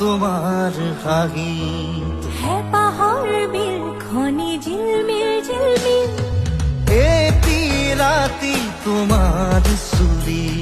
তোমার হাহি। হ্যাঁ পাহাড় বিল খনি ঝিলমিল ঝিলমিল, এটি রাতি তোমার সুরি।